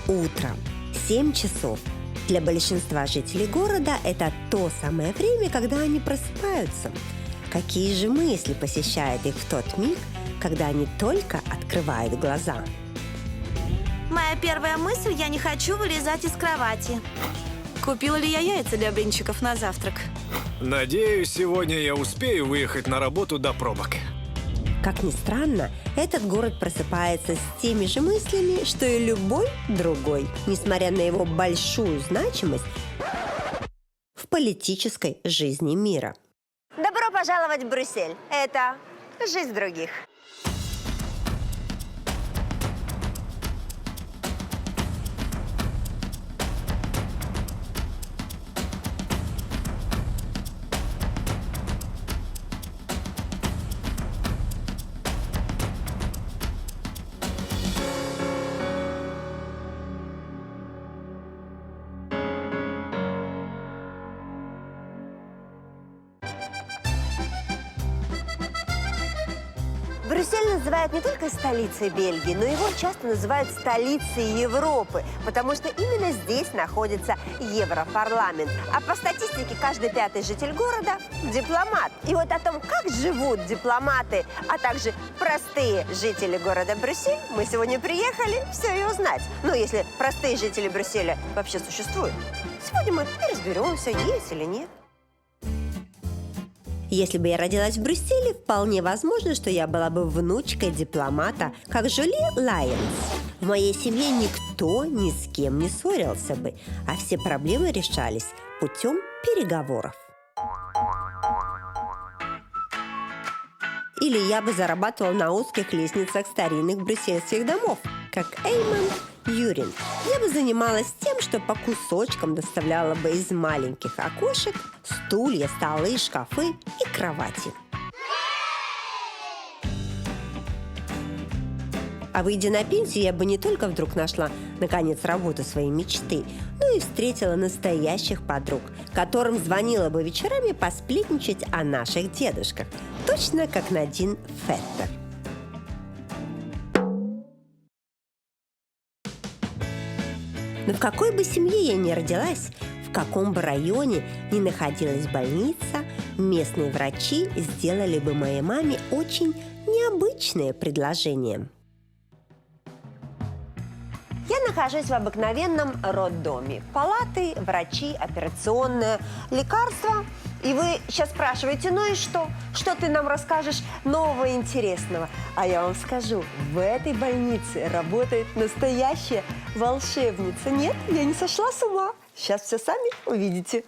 Утро. 7 часов. Для большинства жителей города это то самое время, когда они просыпаются. Какие же мысли посещают их в тот миг, когда они только открывают глаза? Моя первая мысль – я не хочу вылезать из кровати. Купила ли я яйца для блинчиков на завтрак? Надеюсь, сегодня я успею выехать на работу до пробок. Как ни странно, этот город просыпается с теми же мыслями, что и любой другой, несмотря на его большую значимость в политической жизни мира. Добро пожаловать в Брюссель. Это «Жизнь других». Брюссель называют не только столицей Бельгии, но его часто называют столицей Европы, потому что именно здесь находится Европарламент. А по статистике каждый 5-й житель города – дипломат. И вот о том, как живут дипломаты, а также простые жители города Брюссель, мы сегодня приехали все и узнать. Ну, если простые жители Брюсселя вообще существуют. Сегодня мы и разберемся, есть или нет. Если бы я родилась в Брюсселе, вполне возможно, что я была бы внучкой дипломата, как Жюли Лайенс. В моей семье никто ни с кем не ссорился бы, а все проблемы решались путем переговоров. Или я бы зарабатывала на узких лестницах старинных брюссельских домов, как Эймон Юрин. Я бы занималась тем, что по кусочкам доставляла бы из маленьких окошек стулья, столы, шкафы и кровати. А выйдя на пенсию, я бы не только вдруг нашла, наконец, работу своей мечты, но и встретила настоящих подруг, которым звонила бы вечерами посплетничать о наших дедушках, точно как Надин Феттер. Но в какой бы семье я ни родилась, в каком бы районе ни находилась больница, местные врачи сделали бы моей маме очень необычное предложение. Я нахожусь в обыкновенном роддоме. Палаты, врачи, операционная, лекарства. И вы сейчас спрашиваете, ну и что? Что ты нам расскажешь нового и интересного? А я вам скажу, в этой больнице работает настоящая волшебница. Нет, я не сошла с ума. Сейчас все сами увидите.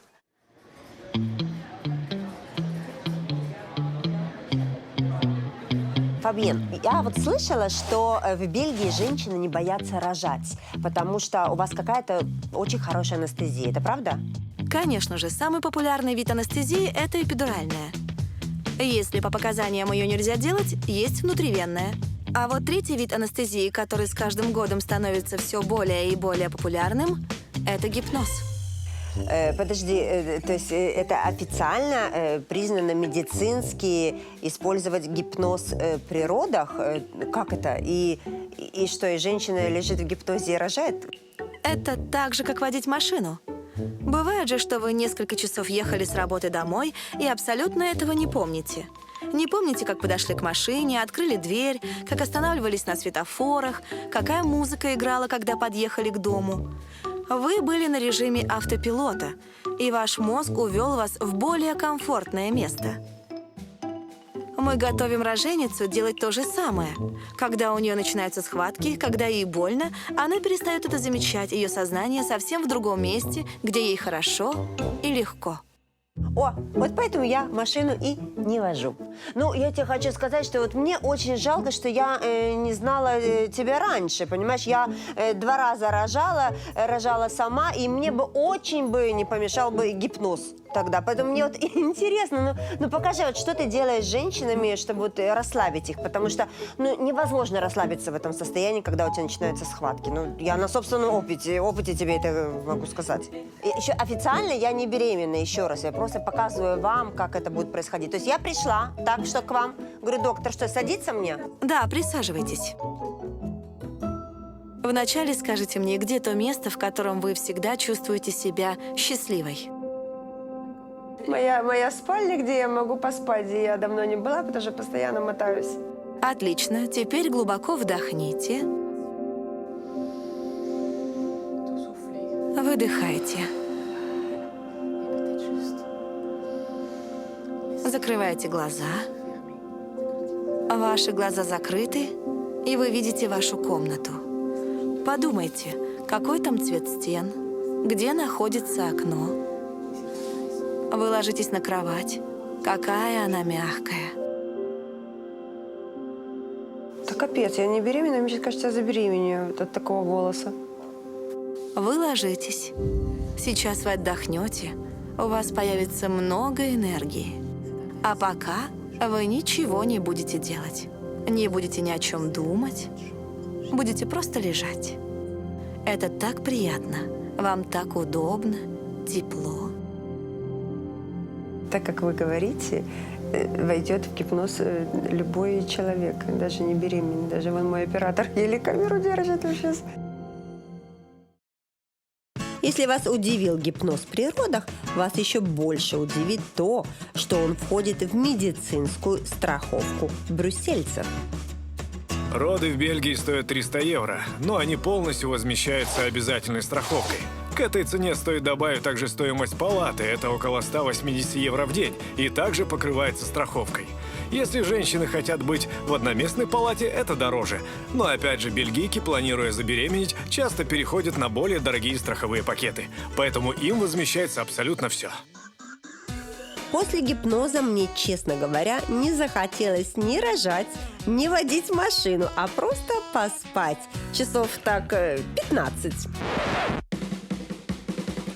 Фабьен, я вот слышала, что в Бельгии женщины не боятся рожать, потому что у вас какая-то очень хорошая анестезия. Это правда? Конечно же, самый популярный вид анестезии – это эпидуральная. Если по показаниям ее нельзя делать, есть внутривенная. А вот третий вид анестезии, который с каждым годом становится все более и более популярным – это гипноз. Подожди, то есть это официально признано медицински использовать гипноз при родах? Как это? И что, и женщина лежит в гипнозе и рожает? Это так же, как водить машину. Бывает же, что вы несколько часов ехали с работы домой и абсолютно этого не помните. Не помните, как подошли к машине, открыли дверь, как останавливались на светофорах, какая музыка играла, когда подъехали к дому. Вы были на режиме автопилота, и ваш мозг увел вас в более комфортное место. Мы готовим роженицу делать то же самое. Когда у нее начинаются схватки, когда ей больно, она перестает это замечать, ее сознание совсем в другом месте, где ей хорошо и легко. О, вот поэтому я машину и не вожу. Ну, я тебе хочу сказать, что вот мне очень жалко, что я не знала тебя раньше, понимаешь? Я 2 раза рожала сама, и мне бы очень не помешал бы гипноз тогда. Поэтому мне вот интересно, ну покажи, вот что ты делаешь с женщинами, чтобы вот расслабить их, потому что, ну, невозможно расслабиться в этом состоянии, когда у тебя начинаются схватки. Ну, я на собственном опыте тебе это могу сказать. И еще официально я не беременна, еще раз, я просто показываю вам, как это будет происходить. То есть я пришла, так что к вам, говорю, доктор, что, садиться мне? Да, присаживайтесь. Вначале скажите мне, где то место, в котором вы всегда чувствуете себя счастливой? Моя спальня, где я могу поспать, где я давно не была, потому что постоянно мотаюсь. Отлично. Теперь глубоко вдохните. Выдыхайте. Закрывайте глаза. Ваши глаза закрыты, и вы видите вашу комнату. Подумайте, какой там цвет стен, где находится окно. Вы ложитесь на кровать. Какая она мягкая. Да капец, я не беременна, мне сейчас кажется, я забеременею от такого голоса. Вы ложитесь. Сейчас вы отдохнете. У вас появится много энергии. А пока вы ничего не будете делать. Не будете ни о чем думать. Будете просто лежать. Это так приятно. Вам так удобно, тепло. Так как вы говорите, войдет в гипноз любой человек, даже не беременный. Даже вон мой оператор еле камеру держит сейчас. Если вас удивил гипноз при родах, вас еще больше удивит то, что он входит в медицинскую страховку брюссельцев. Роды в Бельгии стоят 300 евро, но они полностью возмещаются обязательной страховкой. К этой цене стоит добавить также стоимость палаты, это около 180 евро в день, и также покрывается страховкой. Если женщины хотят быть в одноместной палате, это дороже. Но опять же, бельгийки, планируя забеременеть, часто переходят на более дорогие страховые пакеты. Поэтому им возмещается абсолютно все. После гипноза мне, честно говоря, не захотелось ни рожать, ни водить машину, а просто поспать. Часов так 15.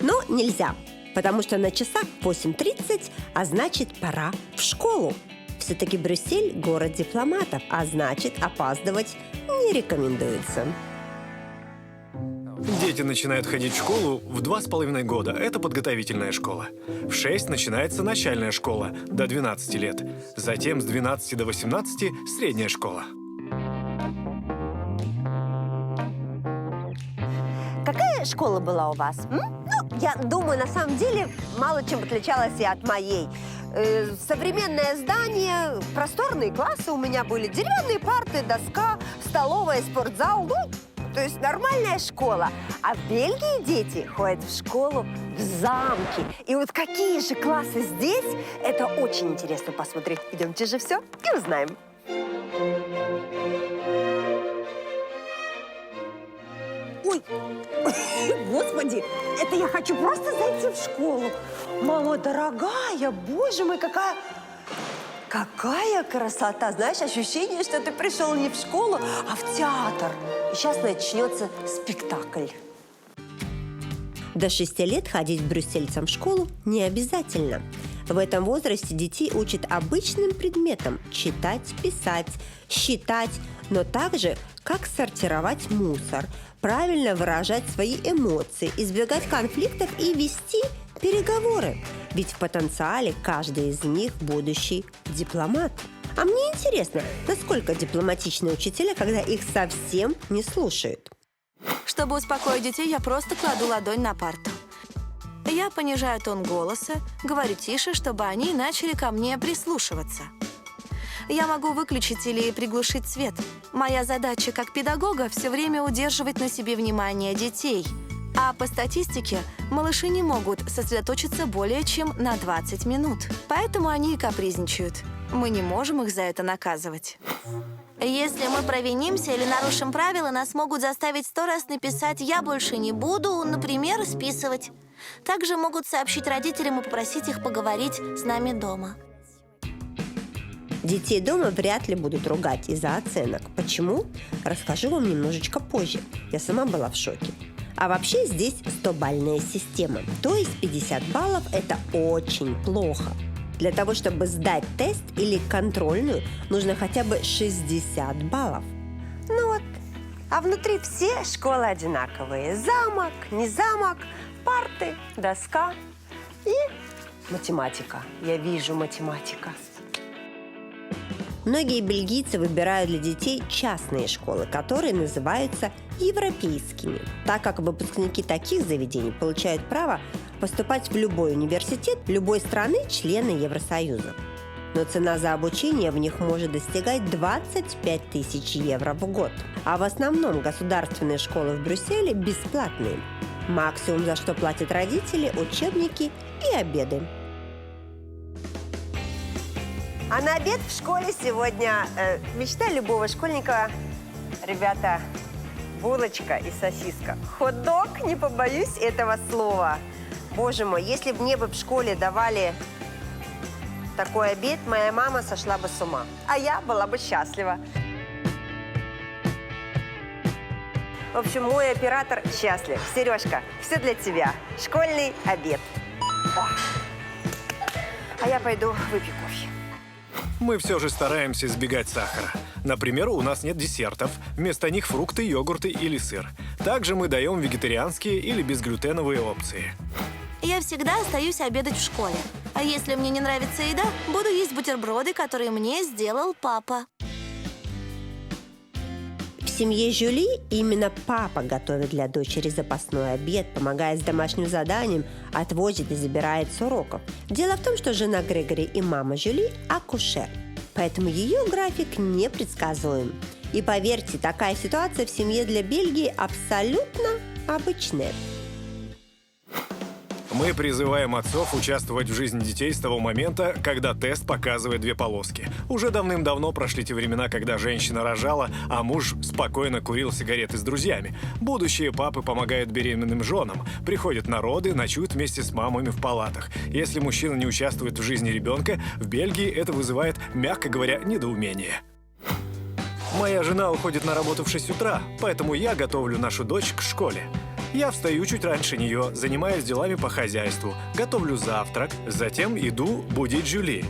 Но нельзя, потому что на часах 8:30, а значит, пора в школу. Все-таки Брюссель – город дипломатов, а значит, опаздывать не рекомендуется. Дети начинают ходить в школу в 2,5 года. Это подготовительная школа. В 6 начинается начальная школа до 12 лет. Затем с 12 до 18 – средняя школа. Какая школа была у вас? Ну, я думаю, на самом деле, мало чем отличалась и от моей. Современное здание, просторные классы у меня были, деревянные парты, доска, столовая, спортзал. Ну, то есть нормальная школа. А в Бельгии дети ходят в школу в замке. И вот какие же классы здесь, это очень интересно посмотреть. Идемте же все и узнаем. Ой, господи, это я хочу просто зайти в школу. Мама дорогая, боже мой, какая красота. Знаешь, ощущение, что ты пришел не в школу, а в театр. И сейчас начнется спектакль. До 6 лет ходить брюссельцам в школу не обязательно. В этом возрасте детей учат обычным предметам – читать, писать, считать, но также как сортировать мусор, правильно выражать свои эмоции, избегать конфликтов и вести переговоры. Ведь в потенциале каждый из них будущий дипломат. А мне интересно, насколько дипломатичны учителя, когда их совсем не слушают. Чтобы успокоить детей, я просто кладу ладонь на парту. Я понижаю тон голоса, говорю тише, чтобы они начали ко мне прислушиваться. Я могу выключить или приглушить свет. Моя задача как педагога все время удерживать на себе внимание детей. А по статистике, малыши не могут сосредоточиться более чем на 20 минут. Поэтому они и капризничают. Мы не можем их за это наказывать. Если мы провинимся или нарушим правила, нас могут заставить 100 раз написать «я больше не буду», например, списывать. Также могут сообщить родителям и попросить их поговорить с нами дома. Детей дома вряд ли будут ругать из-за оценок. Почему? Расскажу вам немножечко позже. Я сама была в шоке. А вообще здесь 100-бальная система. То есть 50 баллов – это очень плохо. Для того, чтобы сдать тест или контрольную, нужно хотя бы 60 баллов. Ну вот, а внутри все школы одинаковые. Замок, не замок, парты, доска и математика. Я вижу математика. Многие бельгийцы выбирают для детей частные школы, которые называются европейскими, так как выпускники таких заведений получают право поступать в любой университет любой страны, члена Евросоюза. Но цена за обучение в них может достигать 25 тысяч евро в год. А в основном государственные школы в Брюсселе бесплатные. Максимум, за что платят родители – учебники и обеды. А на обед в школе сегодня мечта любого школьника, ребята, булочка и сосиска. Хот-дог, не побоюсь этого слова. Боже мой, если бы мне в школе давали такой обед, моя мама сошла бы с ума, а я была бы счастлива. В общем, мой оператор счастлив. Сережка, все для тебя. Школьный обед. О. А я пойду выпью кофе. Мы все же стараемся избегать сахара. Например, у нас нет десертов, вместо них фрукты, йогурты или сыр. Также мы даем вегетарианские или безглютеновые опции. Я всегда остаюсь обедать в школе. А если мне не нравится еда, буду есть бутерброды, которые мне сделал папа. В семье Жюли именно папа готовит для дочери запасной обед, помогает с домашним заданием, отвозит и забирает с уроков. Дело в том, что жена Грегори и мама Жюли – акушер, поэтому ее график непредсказуем. И поверьте, такая ситуация в семье для Бельгии абсолютно обычная. Мы призываем отцов участвовать в жизни детей с того момента, когда тест показывает 2 полоски. Уже давным-давно прошли те времена, когда женщина рожала, а муж спокойно курил сигареты с друзьями. Будущие папы помогают беременным женам, приходят на роды, ночуют вместе с мамами в палатах. Если мужчина не участвует в жизни ребенка, в Бельгии это вызывает, мягко говоря, недоумение. Моя жена уходит на работу в 6 утра, поэтому я готовлю нашу дочь к школе. Я встаю чуть раньше нее, занимаюсь делами по хозяйству, готовлю завтрак, затем иду будить Жюли.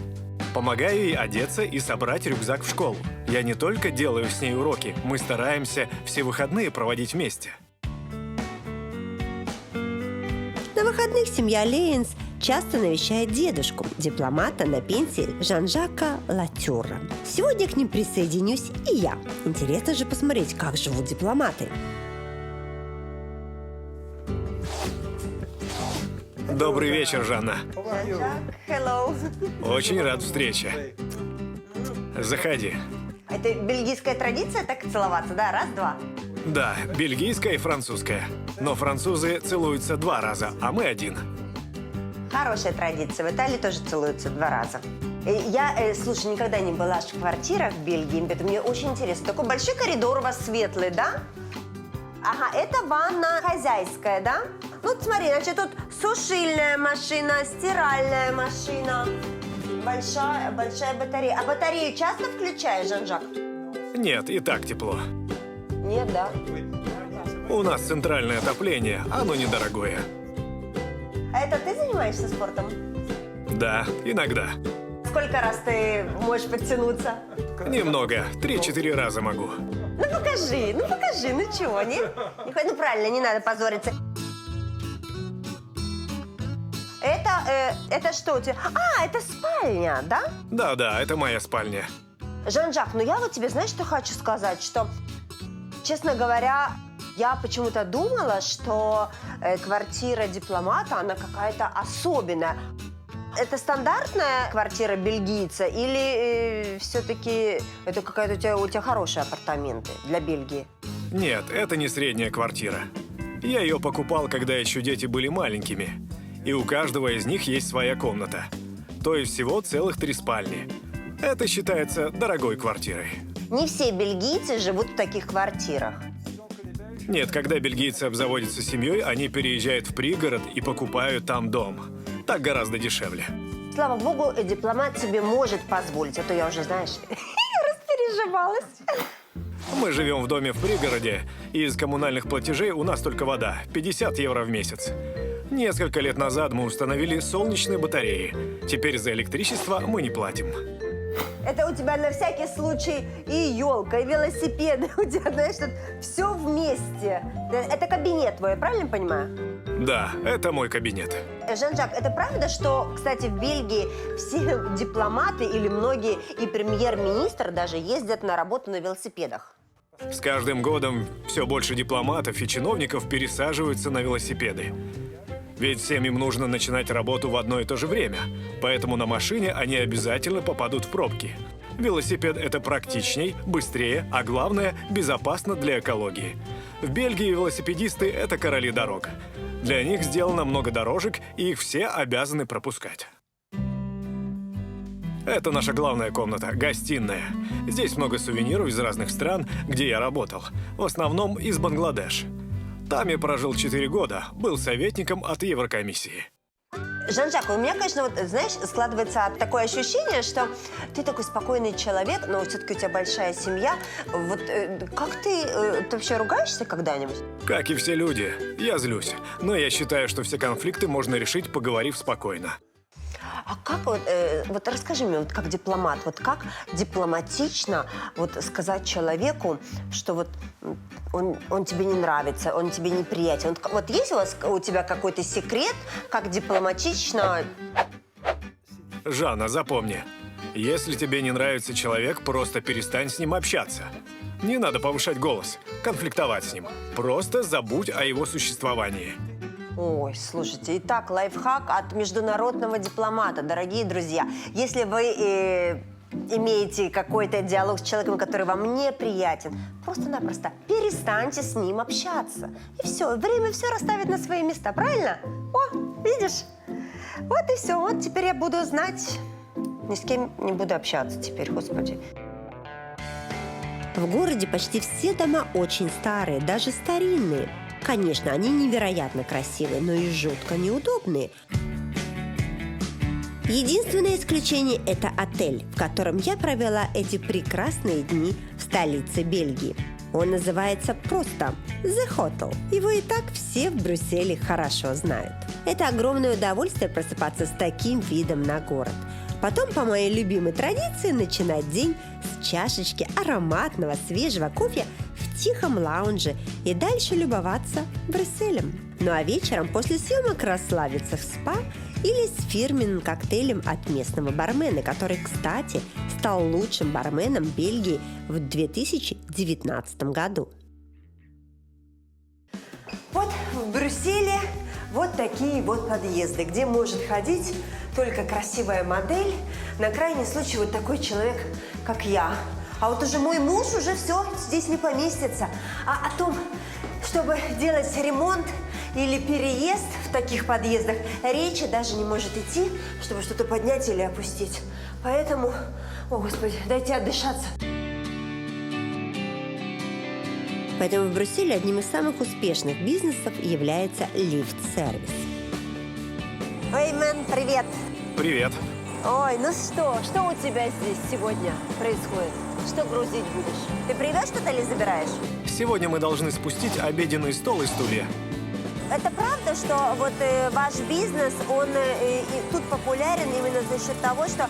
Помогаю ей одеться и собрать рюкзак в школу. Я не только делаю с ней уроки, мы стараемся все выходные проводить вместе. На выходных семья Лейнс часто навещает дедушку, дипломата на пенсии Жан-Жака Латюра. Сегодня к ним присоединюсь и я. Интересно же посмотреть, как живут дипломаты. Добрый вечер, Жанна. Hello. Очень рад встрече. Заходи. Это бельгийская традиция так целоваться, да? Раз, два. Да, бельгийская и французская. Но французы целуются 2 раза, а мы 1. Хорошая традиция. В Италии тоже целуются 2 раза. Я, слушай, никогда не была в квартирах в Бельгии, поэтому мне очень интересно. Такой большой коридор у вас светлый, да? Ага, это ванна хозяйская, да? Ну, смотри, значит, тут сушильная машина, стиральная машина, большая батарея. А батарею часто включаешь, Жан-Жак? Нет, и так тепло. Нет, да. У нас центральное отопление, оно недорогое. А это ты занимаешься спортом? Да, иногда. Сколько раз ты можешь подтянуться? Немного, 3-4 раза могу. Ну покажи, ну чего, нет? Ну правильно, не надо позориться. Это что у тебя? А, это спальня, да? Да, это моя спальня. Жан-Жак, ну я вот тебе, знаешь, что хочу сказать? Что, честно говоря, я почему-то думала, что квартира дипломата, она какая-то особенная. Это стандартная квартира бельгийца или все-таки это какая-то у тебя хорошие апартаменты для Бельгии? Нет, это не средняя квартира. Я ее покупал, когда еще дети были маленькими. И у каждого из них есть своя комната. То есть всего целых 3 спальни. Это считается дорогой квартирой. Не все бельгийцы живут в таких квартирах. Нет, когда бельгийцы обзаводятся семьей, они переезжают в пригород и покупают там дом. Так гораздо дешевле. Слава богу, дипломат себе может позволить, а то я уже, знаешь, распереживалась. Мы живем в доме в пригороде, и из коммунальных платежей у нас только вода – 50 евро в месяц. Несколько лет назад мы установили солнечные батареи. Теперь за электричество мы не платим. Это у тебя на всякий случай и елка, и велосипеды. У тебя, знаешь, тут все вместе. Это кабинет твой, я правильно понимаю? Да, это мой кабинет. Жан-Жак, это правда, что, кстати, в Бельгии все дипломаты или многие и премьер-министр даже ездят на работу на велосипедах? С каждым годом все больше дипломатов и чиновников пересаживаются на велосипеды. Ведь всем им нужно начинать работу в одно и то же время, поэтому на машине они обязательно попадут в пробки. Велосипед – это практичней, быстрее, а главное – безопасно для экологии. В Бельгии велосипедисты – это короли дорог. Для них сделано много дорожек, и их все обязаны пропускать. Это наша главная комната – гостиная. Здесь много сувениров из разных стран, где я работал. В основном из Бангладеш. Там я прожил 4 года, был советником от Еврокомиссии. Жан-Жак, у меня, конечно, вот, знаешь, складывается такое ощущение, что ты такой спокойный человек, но все-таки у тебя большая семья. Вот как ты вообще ругаешься когда-нибудь? Как и все люди, я злюсь. Но я считаю, что все конфликты можно решить, поговорив спокойно. А как вот расскажи мне, вот как дипломат, вот как дипломатично вот сказать человеку, что вот он тебе не нравится, он тебе неприятен? Вот есть у тебя какой-то секрет, как дипломатично? Жанна, запомни, если тебе не нравится человек, просто перестань с ним общаться. Не надо повышать голос, конфликтовать с ним. Просто забудь о его существовании. Ой, слушайте, итак, лайфхак от международного дипломата, дорогие друзья. Если вы имеете какой-то диалог с человеком, который вам неприятен, просто-напросто перестаньте с ним общаться. И все, время все расставит на свои места, правильно? О, видишь? Вот и все, вот теперь я буду знать, ни с кем не буду общаться теперь, господи. В городе почти все дома очень старые, даже старинные. Конечно, они невероятно красивые, но и жутко неудобные. Единственное исключение – это отель, в котором я провела эти прекрасные дни в столице Бельгии. Он называется просто «The Hotel». Его и так все в Брюсселе хорошо знают. Это огромное удовольствие просыпаться с таким видом на город. Потом, по моей любимой традиции, начинать день с чашечки ароматного свежего кофе в тихом лаунже и дальше любоваться Брюсселем. Ну а вечером после съемок расслабиться в спа или с фирменным коктейлем от местного бармена, который, кстати, стал лучшим барменом Бельгии в 2019 году. Вот в Брюсселе вот такие вот подъезды, где может ходить только красивая модель, на крайний случай вот такой человек, как я. А вот уже мой муж уже все здесь не поместится. А о том, чтобы делать ремонт или переезд в таких подъездах, речи даже не может идти, чтобы что-то поднять или опустить. Поэтому, о господи, дайте отдышаться. Поэтому в Брюсселе одним из самых успешных бизнесов является лифт-сервис. Ой, Мэн, привет. Привет. Ой, ну что у тебя здесь сегодня происходит? Что грузить будешь? Ты привез что-то или забираешь? Сегодня мы должны спустить обеденный стол и стулья. Это правда, что вот ваш бизнес, он тут популярен именно за счет того, что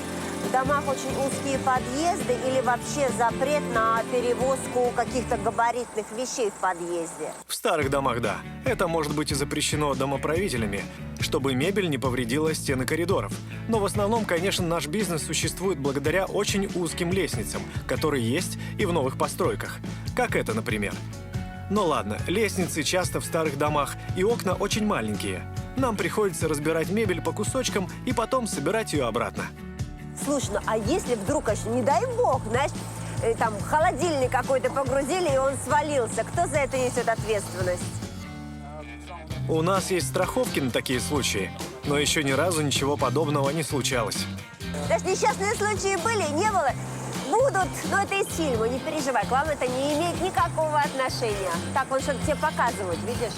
в домах очень узкие подъезды или вообще запрет на перевозку каких-то габаритных вещей в подъезде? В старых домах, да. Это может быть и запрещено домоправителями, чтобы мебель не повредила стены коридоров. Но в основном, конечно, наш бизнес существует благодаря очень узким лестницам, которые есть и в новых постройках. Как это, например. Ну ладно, лестницы часто в старых домах, и окна очень маленькие. Нам приходится разбирать мебель по кусочкам и потом собирать ее обратно. Слушай, ну а если вдруг, не дай бог, знаешь, там холодильник какой-то погрузили, и он свалился, кто за это несет ответственность? У нас есть страховки на такие случаи, но еще ни разу ничего подобного не случалось. Даже несчастные случаи были, не было, будут, но это из фильма, не переживай, к вам это не имеет никакого отношения. Так, он что-то тебе показывает, видишь?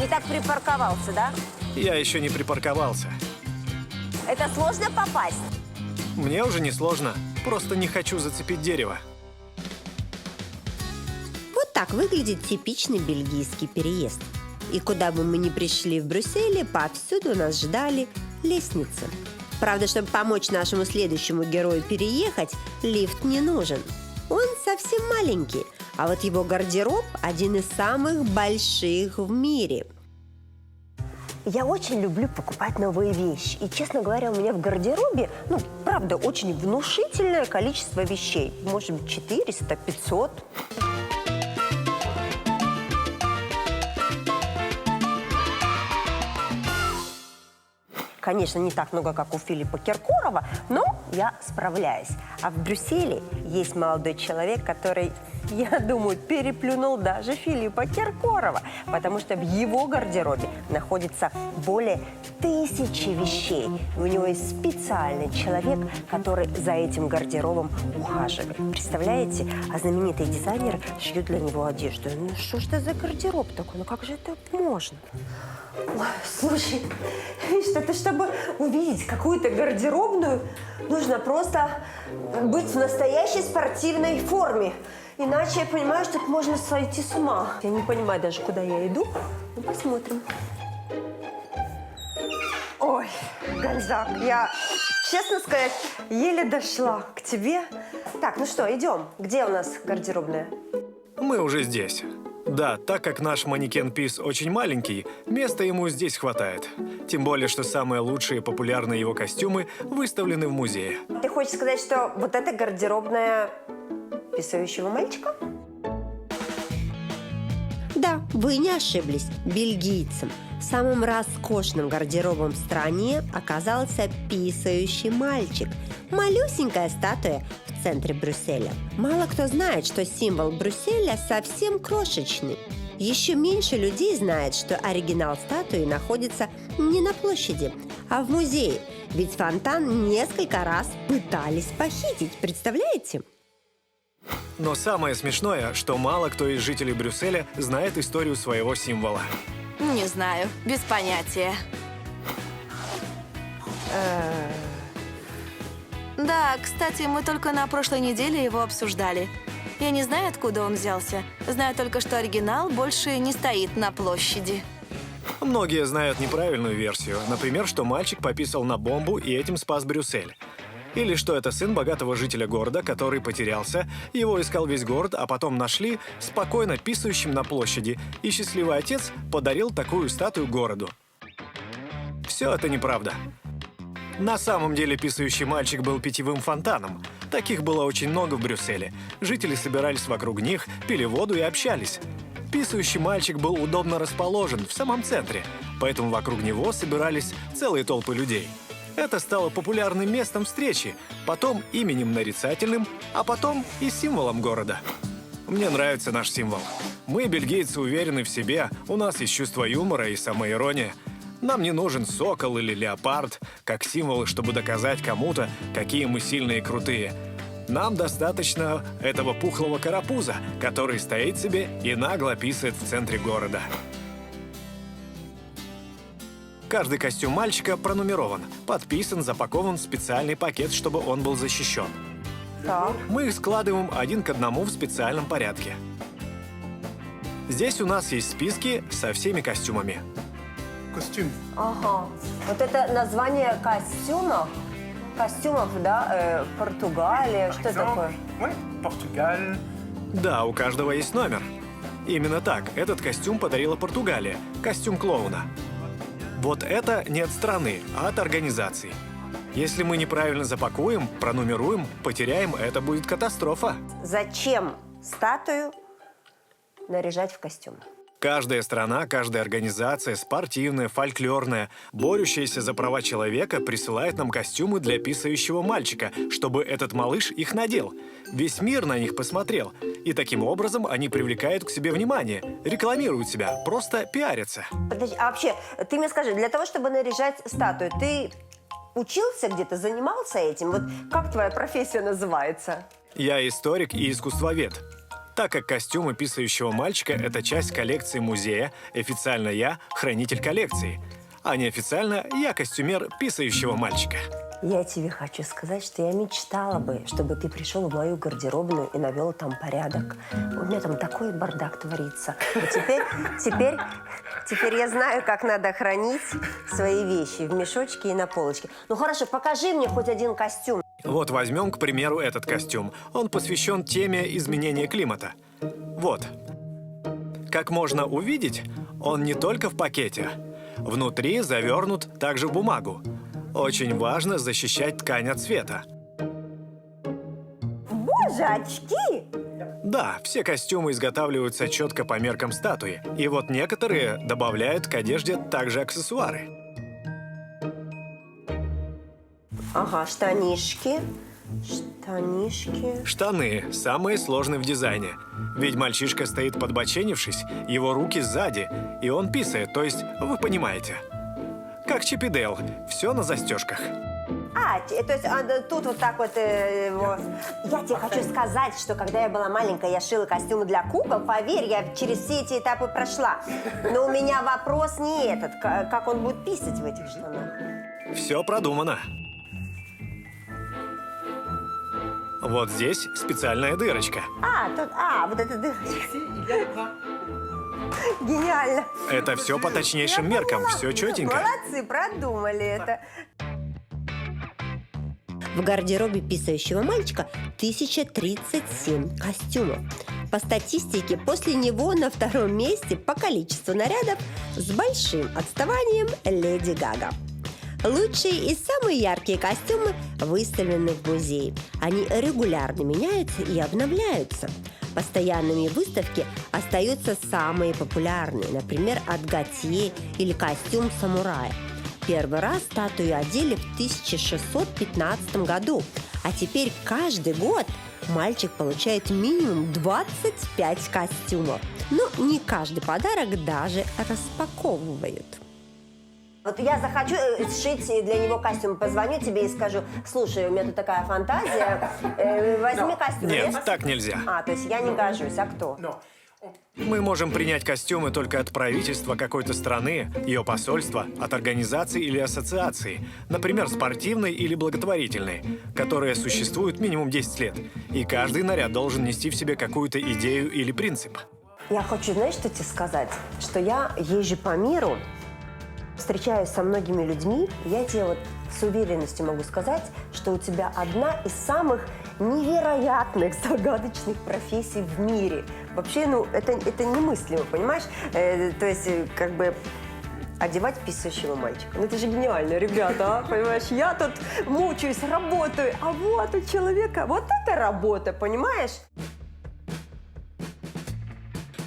Не так припарковался, да? Я еще не припарковался. Это сложно попасть? Мне уже не сложно, просто не хочу зацепить дерево. Вот так выглядит типичный бельгийский переезд. И куда бы мы ни пришли в Брюсселе, повсюду нас ждали лестницы. Правда, чтобы помочь нашему следующему герою переехать, лифт не нужен. Он совсем маленький, а вот его гардероб один из самых больших в мире. Я очень люблю покупать новые вещи. И, честно говоря, у меня в гардеробе, ну, правда, очень внушительное количество вещей. Может быть, 400, 500. Конечно, не так много, как у Филиппа Киркорова, но я справляюсь. А в Брюсселе есть молодой человек, который, я думаю, переплюнул даже Филиппа Киркорова, потому что в его гардеробе находится более 1000 вещей. И у него есть специальный человек, который за этим гардеробом ухаживает. Представляете? А знаменитые дизайнеры шьют для него одежду. Ну что ж это за гардероб такой? Ну как же это можно? Ой, слушай, видишь, это чтобы увидеть какую-то гардеробную, нужно просто быть в настоящей спортивной форме. Иначе, я понимаю, что тут можно сойти с ума. Я не понимаю даже, куда я иду. Ну, посмотрим. Ой, Гонзак, я, честно сказать, еле дошла к тебе. Так, ну что, идем. Где у нас гардеробная? Мы уже здесь. Да, так как наш Manneken Pis очень маленький, места ему здесь хватает. Тем более, что самые лучшие и популярные его костюмы выставлены в музее. Ты хочешь сказать, что вот это гардеробная писающего мальчика? Да, вы не ошиблись. Бельгийцем. Самым роскошным гардеробом в стране оказался писающий мальчик. Малюсенькая статуя в центре Брюсселя. Мало кто знает, что символ Брюсселя совсем крошечный. Еще меньше людей знает, что оригинал статуи находится не на площади, а в музее. Ведь фонтан несколько раз пытались похитить, представляете? Но самое смешное, что мало кто из жителей Брюсселя знает историю своего символа. Не знаю, без понятия. Да, кстати, мы только на прошлой неделе его обсуждали. Я не знаю, откуда он взялся. Знаю только, что оригинал больше не стоит на площади. Многие знают неправильную версию. Например, что мальчик пописал на бомбу и этим спас Брюссель. Или что это сын богатого жителя города, который потерялся, его искал весь город, а потом нашли спокойно писающим на площади, и счастливый отец подарил такую статую городу. Все это неправда. На самом деле писающий мальчик был питьевым фонтаном. Таких было очень много в Брюсселе. Жители собирались вокруг них, пили воду и общались. Писающий мальчик был удобно расположен в самом центре, поэтому вокруг него собирались целые толпы людей. Это стало популярным местом встречи, потом именем нарицательным, а потом и символом города. Мне нравится наш символ. Мы, бельгийцы, уверены в себе, у нас есть чувство юмора и самоирония. Нам не нужен сокол или леопард, как символы, чтобы доказать кому-то, какие мы сильные и крутые. Нам достаточно этого пухлого карапуза, который стоит себе и нагло писает в центре города. Каждый костюм мальчика пронумерован, подписан, запакован в специальный пакет, чтобы он был защищен. Так. Мы их складываем один к одному в специальном порядке. Здесь у нас есть списки со всеми костюмами. Костюм. Ага. Вот это название костюмов, да, Португалия, что такое? Португаль. Да, у каждого есть номер. Именно так, этот костюм подарила Португалия, костюм клоуна. Вот это не от страны, а от организации. Если мы неправильно запакуем, пронумеруем, потеряем, это будет катастрофа. Зачем статую наряжать в костюм? Каждая страна, каждая организация, спортивная, фольклорная, борющаяся за права человека, присылает нам костюмы для писающего мальчика, чтобы этот малыш их надел. Весь мир на них посмотрел. И таким образом они привлекают к себе внимание, рекламируют себя, просто пиарятся. Подожди, а вообще, ты мне скажи, для того, чтобы наряжать статую, ты учился где-то, занимался этим? Вот как твоя профессия называется? Я историк и искусствовед. Так как костюмы писающего мальчика – это часть коллекции музея, официально я – хранитель коллекции, а неофициально я костюмер писающего мальчика. Я тебе хочу сказать, что я мечтала бы, чтобы ты пришел в мою гардеробную и навел там порядок. У меня там такой бардак творится. А теперь я знаю, как надо хранить свои вещи в мешочке и на полочке. Ну хорошо, покажи мне хоть один костюм. Вот возьмем, к примеру, этот костюм. Он посвящен теме изменения климата. Вот. Как можно увидеть, он не только в пакете. Внутри завернут также в бумагу. Очень важно защищать ткань от света. Боже, очки! Да, все костюмы изготавливаются четко по меркам статуи. И вот некоторые добавляют к одежде также аксессуары. Ага, штанишки. Штаны самые сложные в дизайне. Ведь мальчишка стоит подбоченившись, его руки сзади, и он писает, то есть вы понимаете. Как Чип и Дейл, все на застежках. То есть тут вот так вот его... Я тебе хочу сказать, что когда я была маленькая, я шила костюмы для кукол. Поверь, я через все эти этапы прошла. Но у меня вопрос не этот, как он будет писать в этих штанах. Все продумано. Вот здесь специальная дырочка. Вот эта дырочка. Гениально. Это все по точнейшим меркам, все четенько. Молодцы, продумали это. В гардеробе писающего мальчика 1037 костюмов. По статистике, после него на втором месте по количеству нарядов с большим отставанием Леди Гага. Лучшие и самые яркие костюмы выставлены в музее. Они регулярно меняются и обновляются. Постоянными выставки остаются самые популярные, например, от Готье или костюм самурая. Первый раз статую одели в 1615 году, а теперь каждый год мальчик получает минимум 25 костюмов. Но не каждый подарок даже распаковывают. Вот я захочу сшить для него костюм, позвоню тебе и скажу: слушай, у меня тут такая фантазия, возьми костюм. Нет, так нельзя. То есть я не гожусь, а кто? Мы можем принять костюмы только от правительства какой-то страны, ее посольства, от организации или ассоциации, например, спортивной или благотворительной, которые существуют минимум 10 лет. И каждый наряд должен нести в себе какую-то идею или принцип. Я хочу, знаешь, что тебе сказать? Что я езжу по миру, встречаюсь со многими людьми, я тебе вот с уверенностью могу сказать, что у тебя одна из самых невероятных, загадочных профессий в мире. Вообще, это немыслимо, понимаешь? То есть, как бы, одевать писающего мальчика. Это же гениально, ребята, понимаешь? Я тут мучаюсь, работаю, а вот у человека вот эта работа, понимаешь?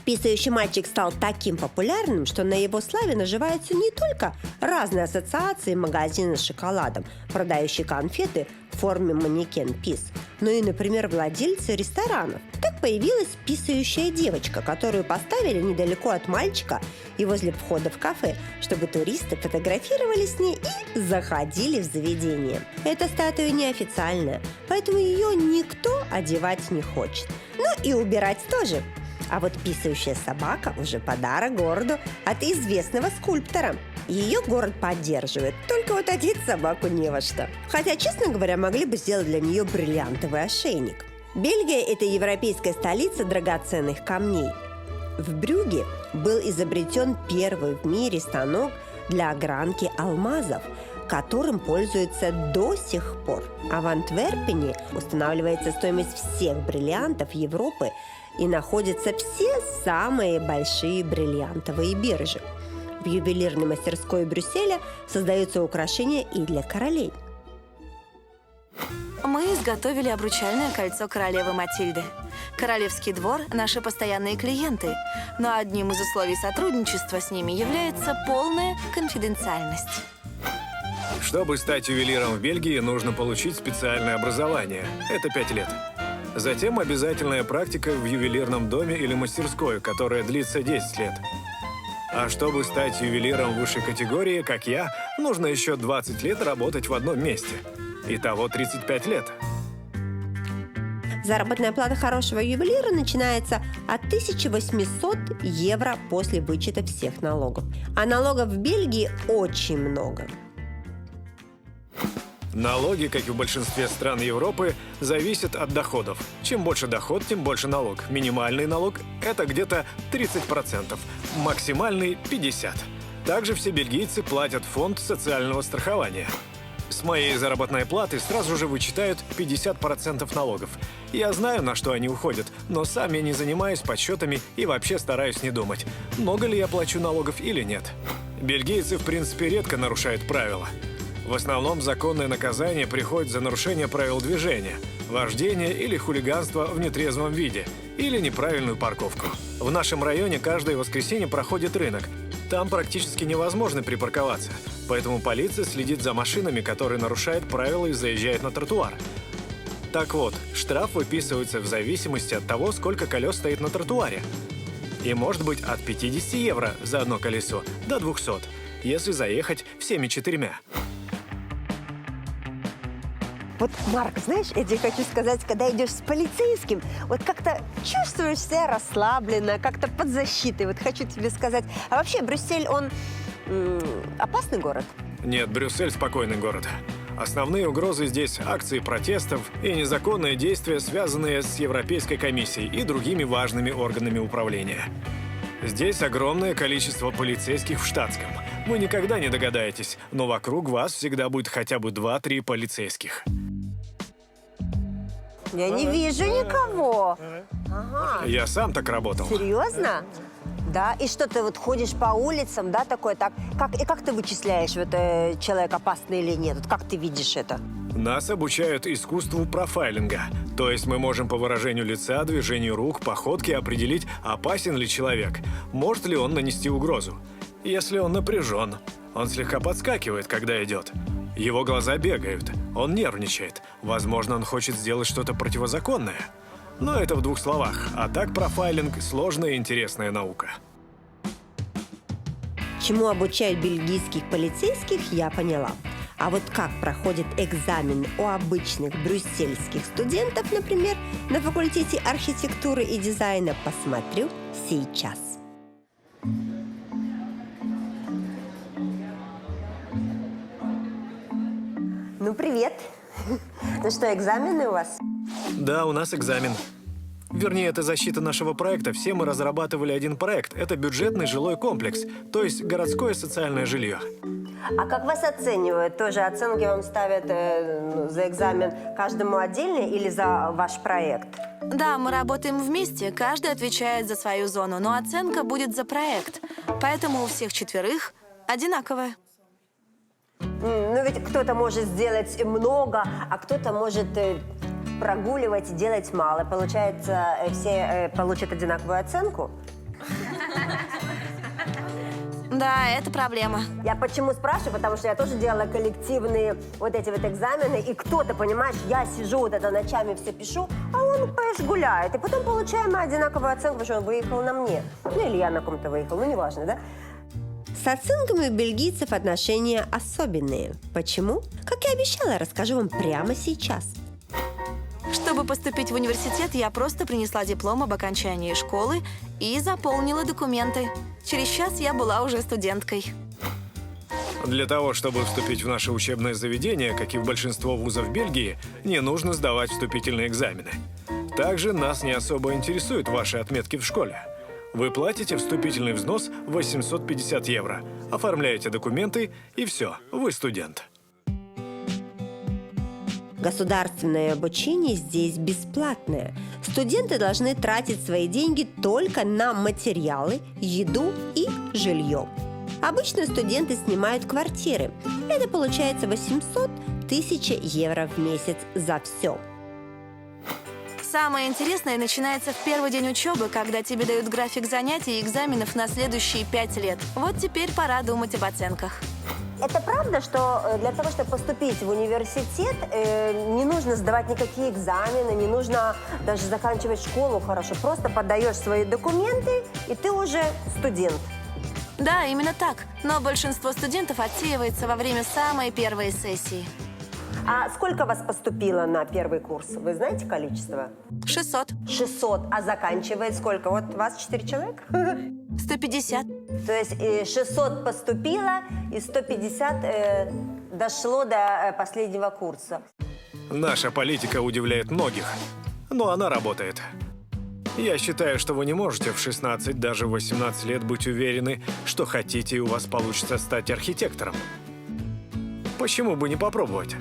Писающий мальчик стал таким популярным, что на его славе наживаются не только разные ассоциации магазины с шоколадом, продающие конфеты в форме Manneken Pis, но и, например, владельцы ресторанов. Так появилась писающая девочка, которую поставили недалеко от мальчика и возле входа в кафе, чтобы туристы фотографировали с ней и заходили в заведение. Эта статуя неофициальная, поэтому ее никто одевать не хочет. Ну и убирать тоже. А вот писающая собака уже подарок городу от известного скульптора. Ее город поддерживает, только вот одеть собаку не во что. Хотя, честно говоря, могли бы сделать для нее бриллиантовый ошейник. Бельгия – это европейская столица драгоценных камней. В Брюгге был изобретен первый в мире станок для огранки алмазов, которым пользуются до сих пор. А в Антверпене устанавливается стоимость всех бриллиантов Европы и находятся все самые большие бриллиантовые биржи. В ювелирной мастерской Брюсселя создаются украшения и для королей. Мы изготовили обручальное кольцо королевы Матильды. Королевский двор – наши постоянные клиенты, но одним из условий сотрудничества с ними является полная конфиденциальность. Чтобы стать ювелиром в Бельгии, нужно получить специальное образование. Это 5 лет. Затем обязательная практика в ювелирном доме или мастерской, которая длится 10 лет. А чтобы стать ювелиром высшей категории, как я, нужно еще 20 лет работать в одном месте. Итого 35 лет. Заработная плата хорошего ювелира начинается от 1800 евро после вычета всех налогов. А налогов в Бельгии очень много. Налоги, как и в большинстве стран Европы, зависят от доходов. Чем больше доход, тем больше налог. Минимальный налог – это где-то 30%, максимальный – 50%. Также все бельгийцы платят в фонд социального страхования. С моей заработной платы сразу же вычитают 50% налогов. Я знаю, на что они уходят, но сам я не занимаюсь подсчетами и вообще стараюсь не думать, много ли я плачу налогов или нет. Бельгийцы, в принципе, редко нарушают правила. В основном законное наказание приходит за нарушение правил движения, вождение или хулиганство в нетрезвом виде, или неправильную парковку. В нашем районе каждое воскресенье проходит рынок. Там практически невозможно припарковаться, поэтому полиция следит за машинами, которые нарушают правила и заезжают на тротуар. Так вот, штраф выписывается в зависимости от того, сколько колес стоит на тротуаре. И может быть от 50 евро за одно колесо до 200, если заехать всеми 4. Вот, Марк, знаешь, я тебе хочу сказать, когда идешь с полицейским, вот как-то чувствуешь себя расслабленно, как-то под защитой. Вот хочу тебе сказать. А вообще, Брюссель, он опасный город? Нет, Брюссель – спокойный город. Основные угрозы здесь – акции протестов и незаконные действия, связанные с Европейской комиссией и другими важными органами управления. Здесь огромное количество полицейских в штатском. Вы никогда не догадаетесь, но вокруг вас всегда будет хотя бы 2-3 полицейских. Я не вижу никого. Ага. Я сам так работал. Серьезно? Да, и что ты вот ходишь по улицам, да, такой, так, как ты вычисляешь, вот, человек опасный или нет? Вот как ты видишь это? Нас обучают искусству профайлинга. То есть мы можем по выражению лица, движению рук, походке определить, опасен ли человек, может ли он нанести угрозу. Если он напряжен, он слегка подскакивает, когда идет. Его глаза бегают, он нервничает. Возможно, он хочет сделать что-то противозаконное. Но это в 2 словах. А так профайлинг – сложная и интересная наука. Чему обучают бельгийских полицейских, я поняла. А вот как проходит экзамен у обычных брюссельских студентов, например, на факультете архитектуры и дизайна, посмотрю сейчас. Ну, привет. Ну что, экзамены у вас? Да, у нас экзамен. Вернее, это защита нашего проекта. Все мы разрабатывали один проект. Это бюджетный жилой комплекс, то есть городское социальное жилье. А как вас оценивают? Тоже оценки вам ставят за экзамен каждому отдельно или за ваш проект? Да, мы работаем вместе, каждый отвечает за свою зону, но оценка будет за проект. Поэтому у всех 4 одинаковая. Ну ведь кто-то может сделать много, а кто-то может прогуливать и делать мало. Получается, все получат одинаковую оценку? Да, это проблема. Я почему спрашиваю? Потому что я тоже делала коллективные вот эти вот экзамены, и кто-то, понимаешь, я сижу вот это ночами все пишу, а он, понимаешь, гуляет. И потом получаем мы одинаковую оценку, потому что он выехал на мне. Ну или я на ком-то выехал, ну неважно, да? С оценками у бельгийцев отношения особенные. Почему? Как и обещала, расскажу вам прямо сейчас. Чтобы поступить в университет, я просто принесла диплом об окончании школы и заполнила документы. Через час я была уже студенткой. Для того, чтобы вступить в наше учебное заведение, как и в большинство вузов Бельгии, не нужно сдавать вступительные экзамены. Также нас не особо интересуют ваши отметки в школе. Вы платите вступительный взнос 850 евро, оформляете документы и все, вы студент. Государственное обучение здесь бесплатное. Студенты должны тратить свои деньги только на материалы, еду и жилье. Обычно студенты снимают квартиры. Это получается 800 тысяч евро в месяц за все. Самое интересное начинается в первый день учебы, когда тебе дают график занятий и экзаменов на следующие 5 лет. Вот теперь пора думать об оценках. Это правда, что для того, чтобы поступить в университет, не нужно сдавать никакие экзамены, не нужно даже заканчивать школу хорошо. Просто подаешь свои документы, и ты уже студент. Да, именно так. Но большинство студентов отсеивается во время самой первой сессии. А сколько вас поступило на первый курс? Вы знаете количество? 600. 600. А заканчивает сколько? Вот вас 4 человека? 150. То есть 600 поступило, и 150 дошло до последнего курса. Наша политика удивляет многих, но она работает. Я считаю, что вы не можете в 16, даже 18 лет быть уверены, что хотите и у вас получится стать архитектором. Почему бы не попробовать?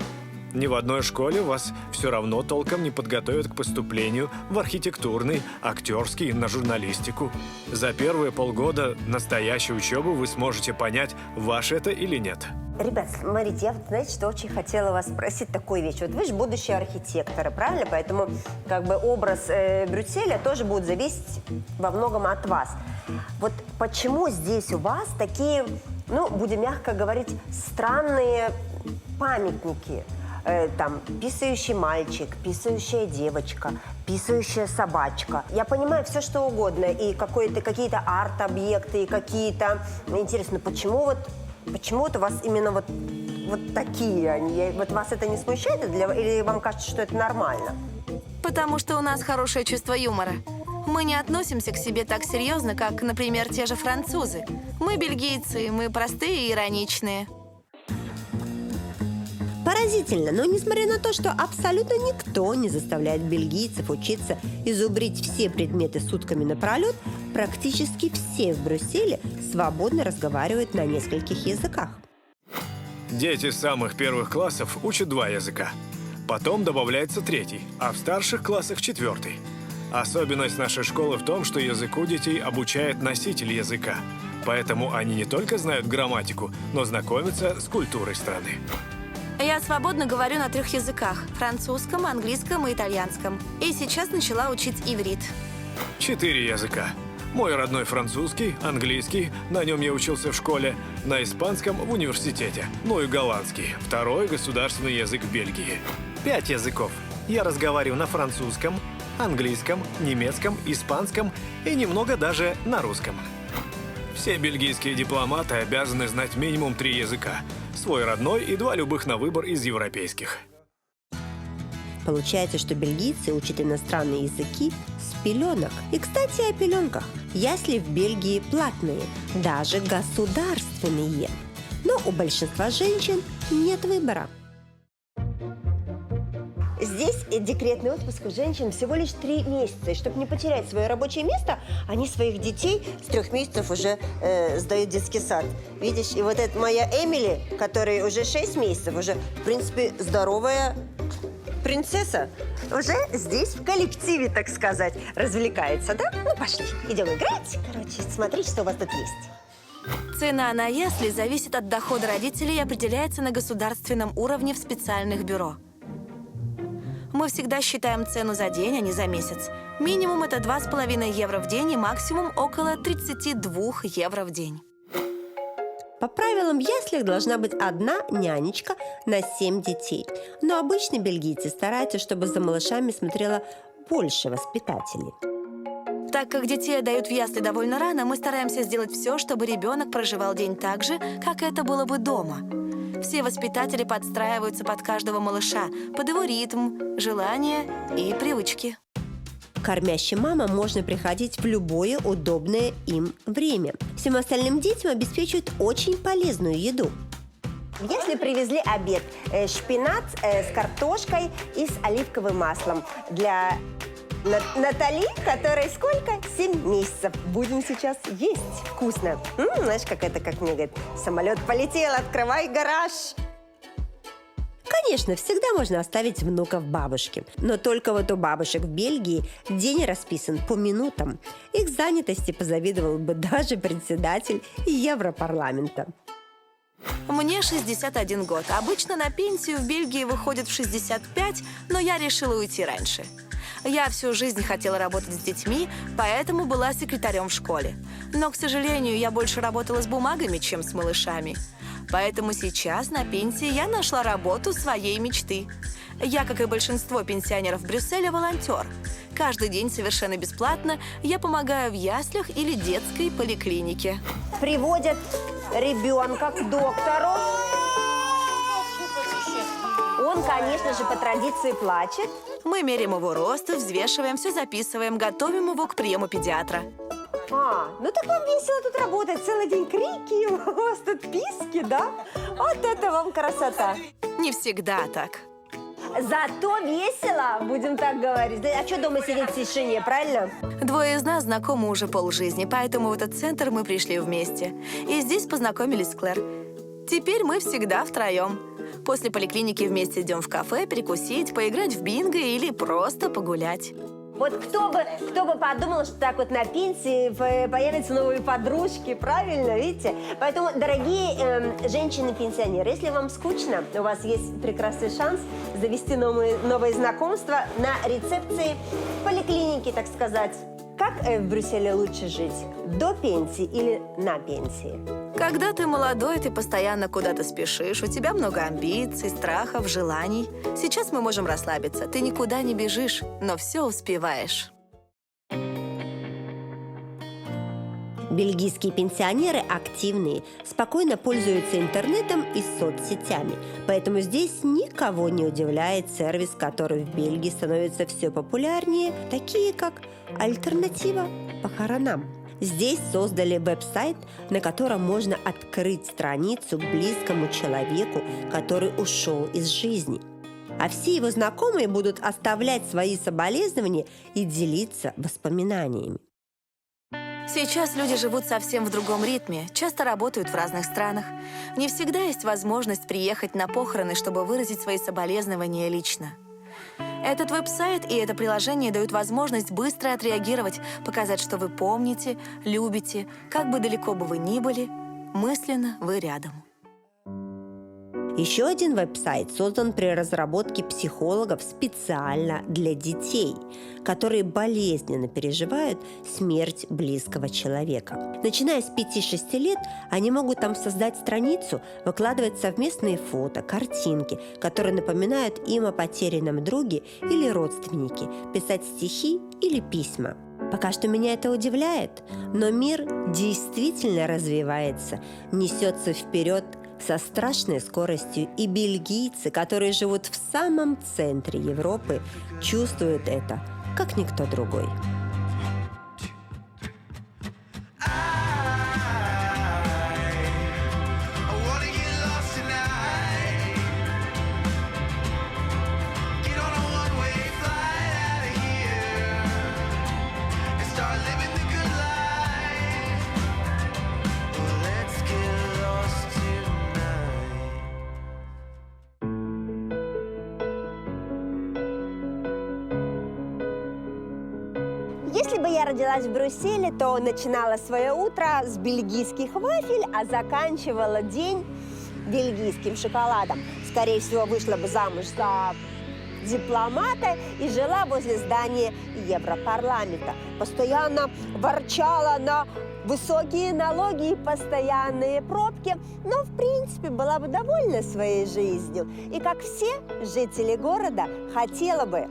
Ни в одной школе вас все равно толком не подготовят к поступлению в архитектурный, актерский, на журналистику. За первые полгода настоящей учебы вы сможете понять, ваше это или нет. Ребят, смотрите, я вот, знаете, что очень хотела вас спросить такую вещь. Вот вы же будущие архитекторы, правильно? Поэтому как бы образ Брюсселя тоже будет зависеть во многом от вас. Вот почему здесь у вас такие, ну, будем мягко говорить, странные памятники? Там писающий мальчик, писающая девочка, писающая собачка. Я понимаю все, что угодно. И какие-то арт-объекты, и какие-то... Интересно, почему вот у вас именно вот такие они? Вот вас это не смущает? Или вам кажется, что это нормально? Потому что у нас хорошее чувство юмора. Мы не относимся к себе так серьезно, как, например, те же французы. Мы бельгийцы, мы простые и ироничные. Поразительно, но несмотря на то, что абсолютно никто не заставляет бельгийцев учиться и зубрить все предметы сутками напролет, практически все в Брюсселе свободно разговаривают на нескольких языках. Дети с самых первых классов учат 2 языка. Потом добавляется 3, а в старших классах 4. Особенность нашей школы в том, что языку детей обучает носитель языка. Поэтому они не только знают грамматику, но знакомятся с культурой страны. Я свободно говорю на 3 языках – французском, английском и итальянском. И сейчас начала учить иврит. 4 языка. Мой родной французский, английский, на нем я учился в школе, на испанском в университете, ну и голландский, 2-й государственный язык в Бельгии. 5 языков. Я разговариваю на французском, английском, немецком, испанском и немного даже на русском. Все бельгийские дипломаты обязаны знать минимум 3 языка. Свой родной и 2 любых на выбор из европейских. Получается, что бельгийцы учат иностранные языки с пеленок. И, кстати, о пеленках. Ясли в Бельгии платные, даже государственные. Но у большинства женщин нет выбора. Здесь декретный отпуск у женщин всего лишь 3 месяца. И чтобы не потерять свое рабочее место, они своих детей с 3 месяцев уже сдают в детский сад. Видишь, и вот эта моя Эмили, которой уже 6 месяцев, уже, в принципе, здоровая принцесса, уже здесь в коллективе, так сказать, развлекается, да? Ну, пошли, идем играть. Короче, смотрите, что у вас тут есть. Цена на ясли зависит от дохода родителей и определяется на государственном уровне в специальных бюро. Мы всегда считаем цену за день, а не за месяц. Минимум это 2,5 евро в день и максимум около 32 евро в день. По правилам, в яслях должна быть 1 нянечка на 7 детей. Но обычно бельгийцы стараются, чтобы за малышами смотрело больше воспитателей. Так как детей отдают в ясли довольно рано, мы стараемся сделать все, чтобы ребенок проживал день так же, как это было бы дома. Все воспитатели подстраиваются под каждого малыша, под его ритм, желания и привычки. Кормящим мамам можно приходить в любое удобное им время. Всем остальным детям обеспечивают очень полезную еду. Если привезли обед, шпинат с картошкой и с оливковым маслом для Натали, которой сколько? 7 месяцев. Будем сейчас есть. Вкусно. Знаешь, как мне говорят, самолет полетел, открывай гараж. Конечно, всегда можно оставить внуков бабушке. Но только вот у бабушек в Бельгии день расписан по минутам. Их занятости позавидовал бы даже председатель Европарламента. Мне 61 год. Обычно на пенсию в Бельгии выходит в 65, но я решила уйти раньше. Я всю жизнь хотела работать с детьми, поэтому была секретарем в школе. Но, к сожалению, я больше работала с бумагами, чем с малышами. Поэтому сейчас на пенсии я нашла работу своей мечты. Я, как и большинство пенсионеров Брюсселя, волонтер. Каждый день совершенно бесплатно я помогаю в яслях или детской поликлинике. Приводят ребенка к доктору. Он, конечно же, по традиции плачет. Мы меряем его рост, взвешиваем, все записываем, готовим его к приему педиатра. Ну так вам весело тут работать. Целый день крики, у вас тут писки, да? Вот это вам красота. Не всегда так. Зато весело, будем так говорить. А что дома сидеть в тишине, правильно? 2 из нас знакомы уже полжизни, поэтому в этот центр мы пришли вместе. И здесь познакомились с Клэр. Теперь мы всегда втроем. После поликлиники вместе идем в кафе, перекусить, поиграть в бинго или просто погулять. Вот кто бы подумал, что так вот на пенсии появятся новые подружки, правильно, видите? Поэтому, дорогие женщины-пенсионеры, если вам скучно, у вас есть прекрасный шанс завести новые знакомства на рецепции поликлиники, так сказать. Как в Брюсселе лучше жить? До пенсии или на пенсии? Когда ты молодой, ты постоянно куда-то спешишь, у тебя много амбиций, страхов, желаний. Сейчас мы можем расслабиться. Ты никуда не бежишь, но все успеваешь. Бельгийские пенсионеры активные, спокойно пользуются интернетом и соцсетями. Поэтому здесь никого не удивляет сервис, который в Бельгии становится все популярнее, такие как альтернатива похоронам. Здесь создали веб-сайт, на котором можно открыть страницу к близкому человеку, который ушел из жизни. А все его знакомые будут оставлять свои соболезнования и делиться воспоминаниями. Сейчас люди живут совсем в другом ритме, часто работают в разных странах. Не всегда есть возможность приехать на похороны, чтобы выразить свои соболезнования лично. Этот веб-сайт и это приложение дают возможность быстро отреагировать, показать, что вы помните, любите, как бы далеко бы вы ни были, мысленно вы рядом. Еще один веб-сайт создан при разработке психологов специально для детей, которые болезненно переживают смерть близкого человека. Начиная с 5-6 лет они могут там создать страницу, выкладывать совместные фото, картинки, которые напоминают им о потерянном друге или родственнике, писать стихи или письма. Пока что меня это удивляет, но мир действительно развивается, несется вперед со страшной скоростью, и бельгийцы, которые живут в самом центре Европы, чувствуют это, как никто другой. Если бы я родилась в Брюсселе, то начинала свое утро с бельгийских вафель, а заканчивала день бельгийским шоколадом. Скорее всего, вышла бы замуж за дипломата и жила возле здания Европарламента. Постоянно ворчала на высокие налоги и постоянные пробки, но, в принципе, была бы довольна своей жизнью. И, как все жители города, хотела бы,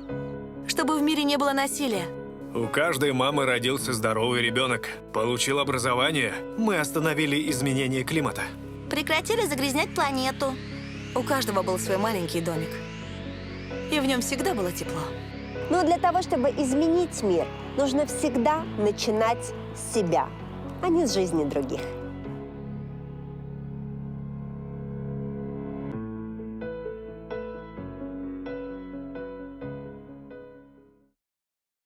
Чтобы в мире не было насилия. У каждой мамы родился здоровый ребенок. Получил образование. Мы остановили изменение климата. Прекратили загрязнять планету. У каждого был свой маленький домик. И в нем всегда было тепло. но для того, чтобы изменить мир, нужно всегда начинать с себя, а не с жизни других.